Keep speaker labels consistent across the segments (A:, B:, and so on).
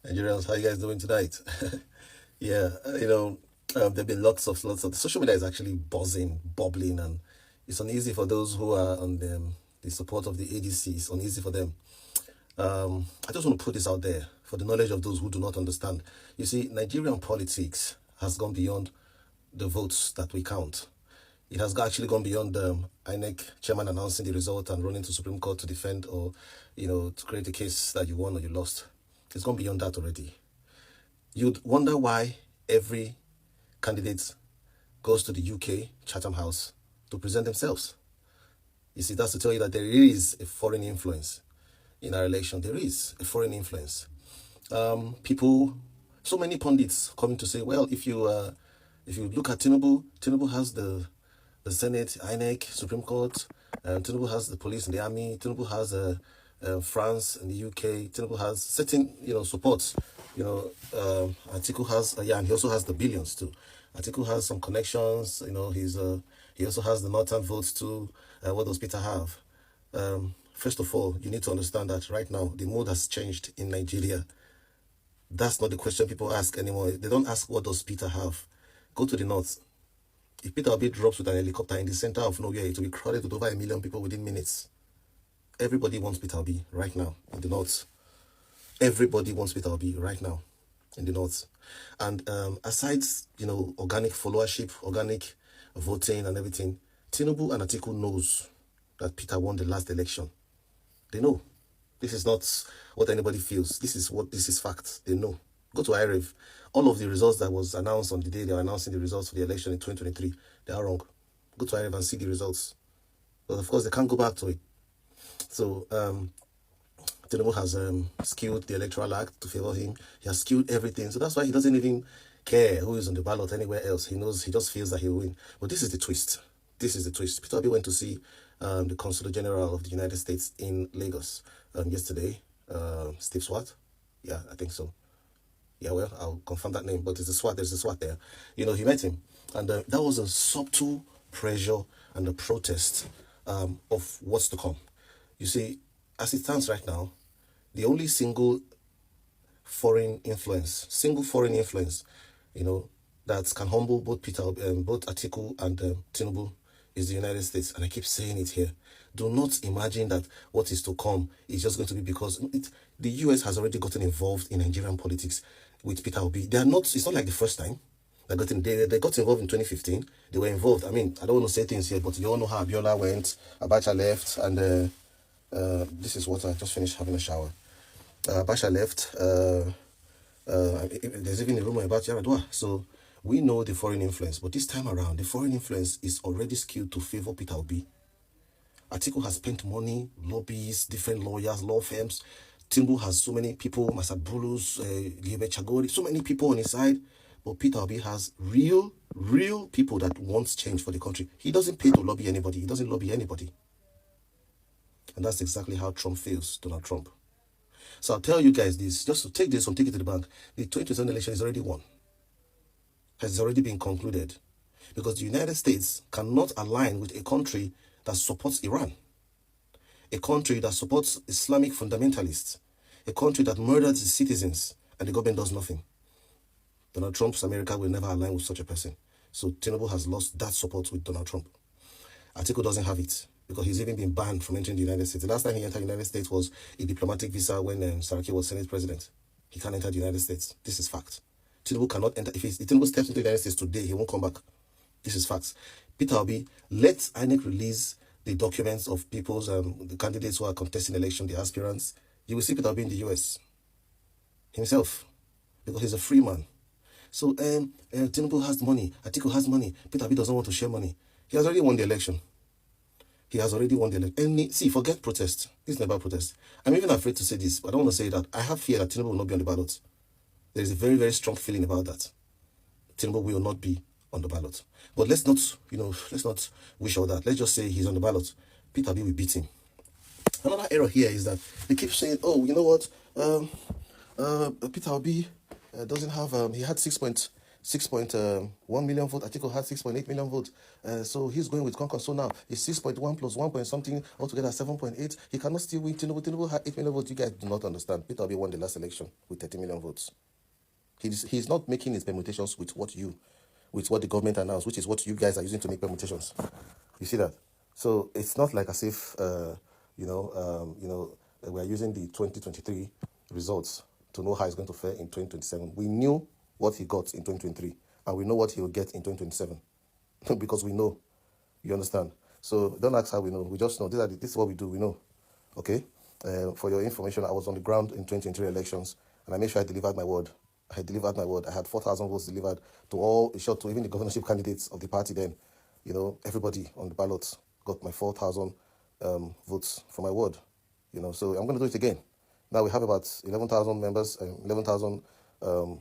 A: Nigerians, how you guys doing tonight? Yeah, there've been lots of social media is actually buzzing, bubbling, and it's uneasy for those who are on the support of the ADC. It's uneasy for them. I just want to put this out there for the knowledge of those who do not understand. You see, Nigerian politics has gone beyond the votes that we count. It has actually gone beyond the INEC chairman announcing the result and running to Supreme Court to defend or, to create a case that you won or you lost. It's gone beyond that already. You'd wonder why every candidate goes to the UK Chatham House to present themselves. You see, that's to tell you that there is a foreign influence in our election. There is a foreign influence. People, so many pundits coming to say, well, if you look at Tinubu has the Senate, INEC, Supreme Court. Tinubu has the police and the army. Tinubu has France and the UK. Tinubu has certain, supports. Atiku has, and he also has the billions too. Atiku has some connections. He also has the northern votes too. What does Peter have? First of all, you need to understand that right now the mood has changed in Nigeria. That's not the question people ask anymore. They don't ask what does Peter have. Go to the north. If Peter Obi drops with an helicopter in the center of nowhere, it will be crowded with over 1 million people within minutes. Everybody wants Peter Obi right now in the north. Everybody wants Peter Obi right now in the north. And aside, organic followership, organic voting and everything, Tinubu and Atiku knows that Peter won the last election. They know. This is not what anybody feels. This is fact. They know. Go to IREV. All of the results that was announced on the day they were announcing the results for the election in 2023, they are wrong. Go to IREV and see the results. But of course, they can't go back to it. So, Tinubu has skewed the electoral act to favor him. He has skewed everything. So that's why he doesn't even care who is on the ballot anywhere else. He knows, he just feels that he will win. But this is the twist. This is the twist. Peter Obi went to see the Consul General of the United States in Lagos yesterday. Steve Swart? Yeah, I think so. Yeah, well, I'll confirm that name, but there's a SWAT there. He met him. And that was a subtle pressure and a protest of what's to come. You see, as it stands right now, the only single foreign influence, that can humble both both Atiku and Tinubu is the United States. And I keep saying it here. Do not imagine that what is to come is just going to be because the US has already gotten involved in Nigerian politics with Peter Obi. It's not like the first time. They got involved in 2015. They were involved. I mean, I don't want to say things here, but you all know how Abiola went, Abacha left, and this is what I just finished having a shower. Abacha left. There's even a rumor about Yaradua. So we know the foreign influence, but this time around, the foreign influence is already skewed to favor Peter Obi. Atiku has spent money, lobbies, different lawyers, law firms. Tinubu has so many people, Masad Bulus, Liebe Chagori, so many people on his side. But Peter Obi has real people that wants change for the country. He doesn't pay to lobby anybody. He doesn't lobby anybody. And that's exactly how Trump fails, Donald Trump. So I'll tell you guys this, just to take this and take it to the bank. The 2020 election is already won. Has already been concluded. Because the United States cannot align with a country that supports Iran. A country that supports Islamic fundamentalists. A country that murders its citizens and the government does nothing. Donald Trump's America will never align with such a person. So Tinubu has lost that support with Donald Trump. Atiku doesn't have it because he's even been banned from entering the United States. The last time he entered the United States was a diplomatic visa when Saraki was Senate president. He can't enter the United States. This is fact. Tinubu cannot enter. If Tinubu steps into the United States today, he won't come back. This is facts. Peter Obi, let INEC release the documents of people's, the candidates who are contesting election, the aspirants. You will see Peter Obi in the US himself because he's a free man. So Tinubu has money, Atiku has money, Peter Obi doesn't want to share money. He has already won the election. See, forget protest. This is never protest. I'm even afraid to say this, but I don't want to say that. I have fear that Tinubu will not be on the ballot. There is a very, very strong feeling about that. Tinubu will not be on the ballot. But let's not wish all that. Let's just say he's on the ballot. Peter Obi will beat him. Another error here is that they keep saying, oh, you know what? Peter Obi doesn't have, he had 6.6 6.1 million votes. Atiku had 6.8 million votes. So he's going with Concord. So now it's 6.1 plus 1 point something, altogether 7.8. He cannot still win Tinubu. Tinubu had 8 million votes. You guys do not understand. Peter Obi won the last election with 30 million votes. He's not making his permutations with what the government announced, which is what you guys are using to make permutations. You see that? So it's not like as if we're using the 2023 results to know how it's going to fare in 2027. We knew what he got in 2023, and we know what he will get in 2027 because we know. You understand? So don't ask how we know. We just know. This is what we do. We know. Okay? For your information, I was on the ground in 2023 elections, and I made sure I delivered my word. I had 4,000 votes delivered to even the governorship candidates of the party then. Everybody on the ballot got my 4,000 votes for my word. So I'm going to do it again. Now we have about 11,000 members, 11,000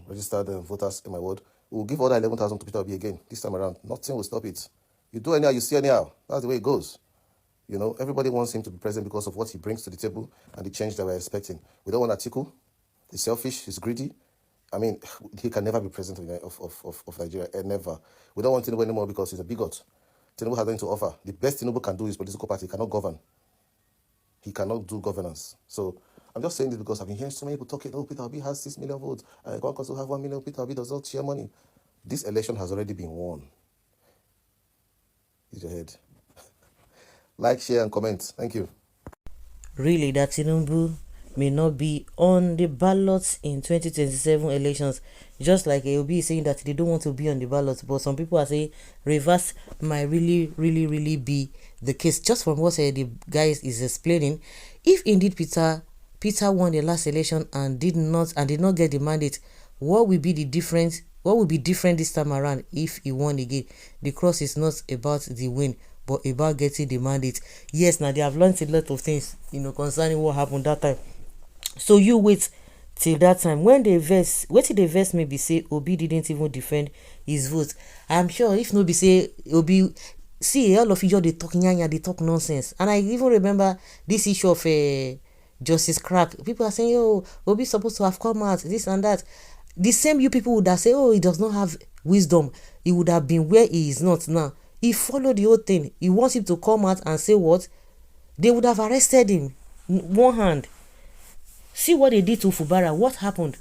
A: registered voters in my ward. We'll give all that 11,000 to Peter Obi again this time around. Nothing will stop it. You do anyhow, you see anyhow. That's the way it goes. Everybody wants him to be president because of what he brings to the table and the change that we're expecting. We don't want Atiku. He's selfish. He's greedy. I mean, he can never be president of Nigeria. Never. We don't want Tinubu anymore because he's a bigot. Tinubu has nothing to offer. The best Tinubu can do is political party. He cannot govern. He cannot do governance. So I'm just saying this because I've been hearing so many people talking, Peter Obi has 6 million votes. God also have 1 million. Peter Obi does not share money. This election has already been won. Use your head. Like, share, and comment. Thank you.
B: Really, that Tinubu may not be on the ballots in 2027 elections, just like AOB is saying that they don't want to be on the ballots, but some people are saying reverse might really, really, really be the case. Just from what the guys is explaining, if indeed Peter won the last election and did not get the mandate, what will be the difference? What will be different this time around if he won again? The cross is not about the win, but about getting the mandate. Yes, now they have learned a lot of things, concerning what happened that time. So you wait till that time. When they verse, what did the verse maybe say Obi didn't even defend his vote? I'm sure if nobody say Obi, see all of you they talk nyanya, they talk nonsense. And I even remember this issue of Justice Crack. People are saying, oh, Obi supposed to have come out, this and that. The same you people would have said, oh, he does not have wisdom. He would have been where he is not now. He followed the whole thing. He wants him to come out and say what? They would have arrested him. One hand. See what they did to Fubara. What happened?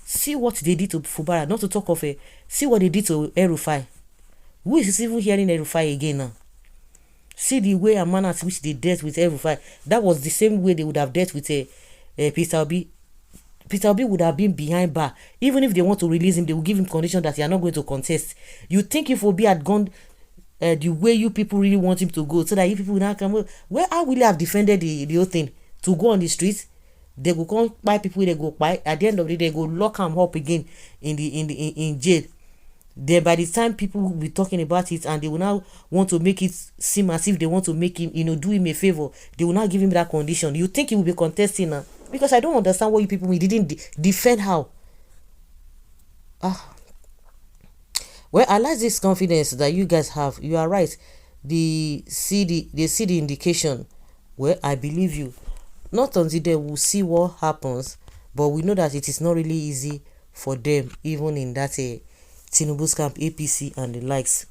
B: See what they did to Fubara. Not to talk of it. See what they did to El-Rufai. Who is even hearing El-Rufai again now? See the way and manner at which they dealt with El-Rufai. That was the same way they would have dealt with Peter Obi. Peter Obi would have been behind bar. Even if they want to release him, they will give him condition that he are not going to contest. You think if Obi had gone the way you people really want him to go, so that you people will not come, where I will have defended the whole thing to go on the streets? They go come buy people, they go buy. At the end of the day, they go lock them up again in jail. Then by the time people will be talking about it and they will now want to make it seem as if they want to make him, do him a favor, they will not give him that condition. You think he will be contesting now? Because I don't understand what you people didn't defend how. Well, I like this confidence that you guys have. You are right. They see the indication. Well, I believe you. Not until they will see what happens, but we know that it is not really easy for them, even in that Tinubu's camp, APC and the likes.